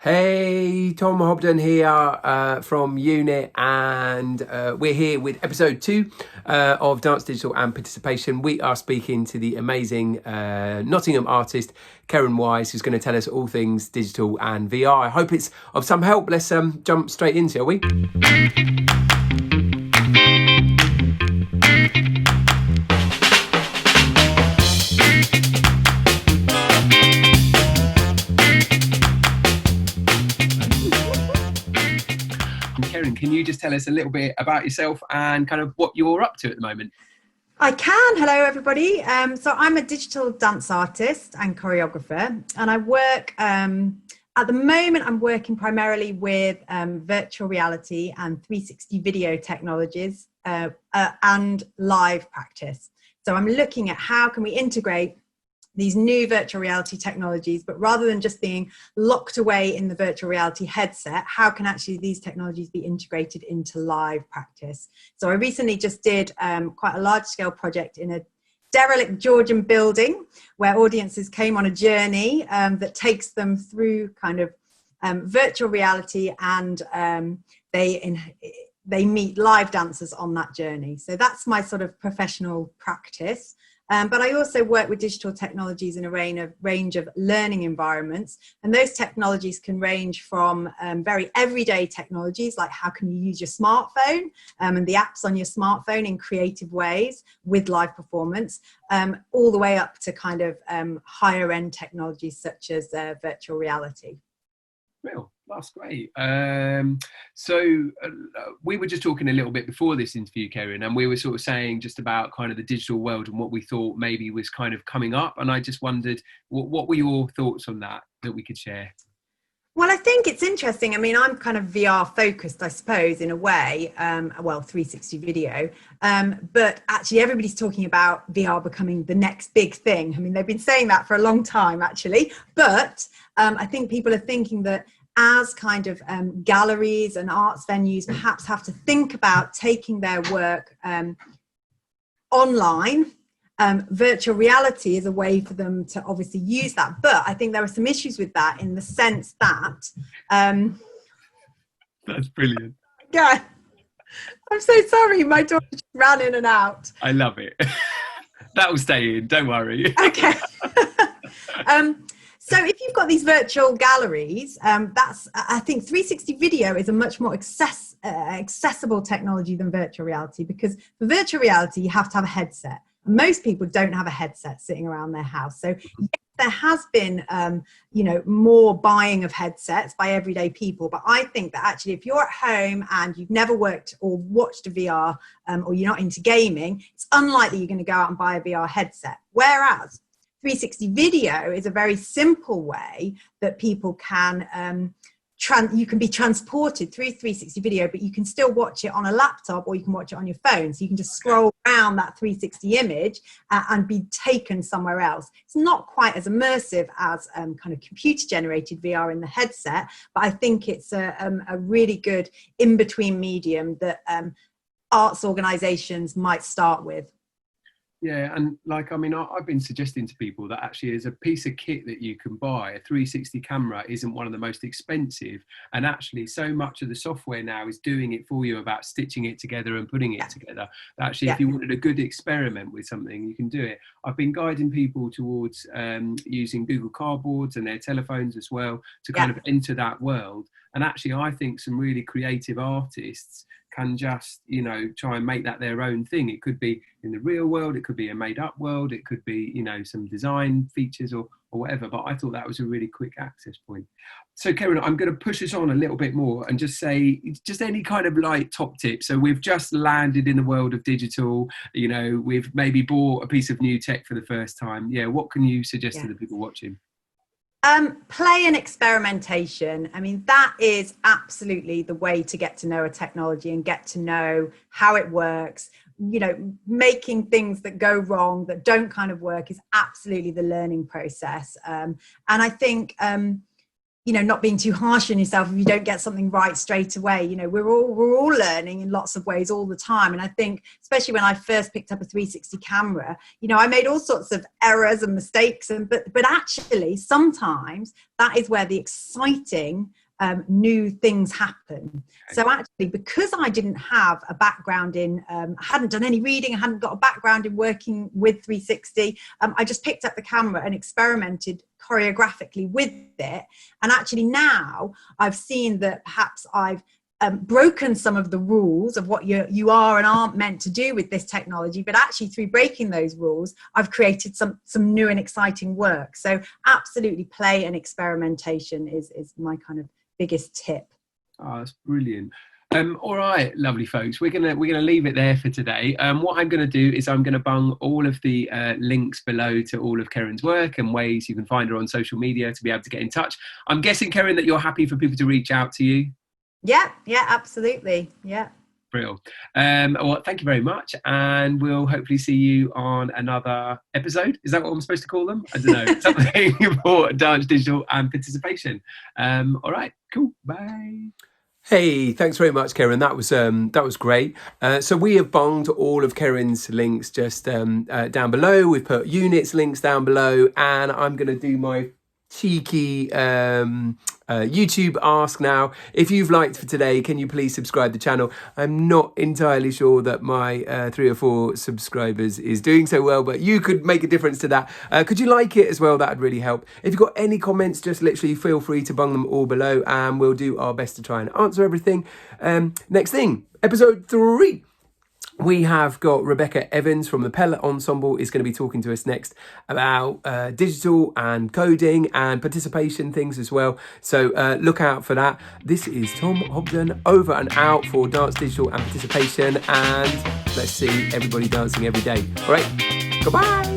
Hey, Tom Hobden here from Unit, and we're here with episode 2 of Dance Digital and Participation. We are speaking to the amazing Nottingham artist Kerryn Wise, who's going to tell us all things digital and VR. I hope it's of some help. Let's jump straight in, shall we? Kerryn, can you just tell us a little bit about yourself and kind of what you're up to at the moment? I can. Hello, everybody. So I'm a digital dance artist and choreographer, and I work, at the moment, I'm working primarily with virtual reality and 360 video technologies and live practice. So I'm looking at how can we integrate these new virtual reality technologies, but rather than just being locked away in the virtual reality headset, how can actually these technologies be integrated into live practice? So I recently just did quite a large scale project in a derelict Georgian building where audiences came on a journey that takes them through kind of virtual reality, and they meet live dancers on that journey. So that's my sort of professional practice. But I also work with digital technologies in a range of learning environments. And those technologies can range from very everyday technologies, like how can you use your smartphone and the apps on your smartphone in creative ways with live performance, all the way up to kind of higher end technologies such as virtual reality. Real. That's great. We were just talking a little bit before this interview, Kerryn, and we were sort of saying just about kind of the digital world and what we thought maybe was kind of coming up. And I just wondered, what were your thoughts on that we could share? Well, I think it's interesting. I mean, I'm kind of VR focused, I suppose, in a way, 360 video. But actually, everybody's talking about VR becoming the next big thing. I mean, they've been saying that for a long time, actually. But I think people are thinking that as kind of galleries and arts venues perhaps have to think about taking their work online, virtual reality is a way for them to obviously use that. But I think there are some issues with that in the sense that that's brilliant. Yeah, I'm so sorry, my daughter just ran in and out. I love it. That will stay in, don't worry. Okay. So if you've got these virtual galleries, I think 360 video is a much more accessible technology than virtual reality, because for virtual reality, you have to have a headset. Most people don't have a headset sitting around their house. So yes, there has been, more buying of headsets by everyday people. But I think that actually, if you're at home and you've never worked or watched a VR, or you're not into gaming, it's unlikely you're going to go out and buy a VR headset. Whereas 360 video is a very simple way that people can you can be transported through 360 video, but you can still watch it on a laptop or you can watch it on your phone. So you can just scroll around that 360 image and be taken somewhere else. It's not quite as immersive as kind of computer generated VR in the headset, but I think it's a really good in-between medium that arts organizations might start with. Yeah, and I've been suggesting to people that actually as a piece of kit that you can buy, a 360 camera isn't one of the most expensive, and actually so much of the software now is doing it for you, about stitching it together and putting it together. Actually, if you wanted a good experiment with something, you can do it. I've been guiding people towards using Google Cardboards and their telephones as well to kind of enter that world. And actually, I think some really creative artists can just, try and make that their own thing. It could be in the real world, it could be a made up world, it could be, some design features or whatever. But I thought that was a really quick access point. So Kerryn, I'm going to push us on a little bit more and just say, just any kind of like top tips. So we've just landed in the world of digital, we've maybe bought a piece of new tech for the first time. Yeah, what can you suggest to the people watching? Play and experimentation. I mean, that is absolutely the way to get to know a technology and get to know how it works. Making things that go wrong, that don't kind of work, is absolutely the learning process. And I think not being too harsh on yourself if you don't get something right straight away. We're all learning in lots of ways all the time. And I think, especially when I first picked up a 360 camera, I made all sorts of errors and mistakes. But actually, sometimes that is where the exciting new things happen. So actually, because I didn't have a background in, I hadn't done any reading, I hadn't got a background in working with 360, I just picked up the camera and experimented choreographically with it. And actually now I've seen that perhaps I've broken some of the rules of what you are and aren't meant to do with this technology, but actually through breaking those rules, I've created some new and exciting work. So absolutely, play and experimentation is my kind of biggest tip. Oh, that's brilliant. All right, lovely folks, we're gonna leave it there for today. What I'm gonna do is I'm gonna bung all of the links below to all of Kerryn's work and ways you can find her on social media to be able to get in touch. I'm guessing, Kerryn, that you're happy for people to reach out to you. Yeah, absolutely. Yeah. Brilliant. Well, thank you very much, and we'll hopefully see you on another episode. Is that what I'm supposed to call them? I don't know. Something for dance, digital, and participation. All right, cool. Bye. Hey, thanks very much, Kerryn. That was great. So we have bunged all of Kerryn's links just down below. We've put units links down below, and I'm going to do my cheeky YouTube ask now. If you've liked for today, can you please subscribe to the channel? I'm not entirely sure that my 3 or 4 subscribers is doing so well, but you could make a difference to that. Could you like it as well? That would really help. If you've got any comments, just literally feel free to bung them all below, and we'll do our best to try and answer everything. Next thing, episode 3. We have got Rebecca Evans from the Pellet Ensemble is going to be talking to us next about digital and coding and participation things as well. So look out for that. This is Tom Hobden over and out for Dance, Digital and Participation. And let's see everybody dancing every day. All right, goodbye.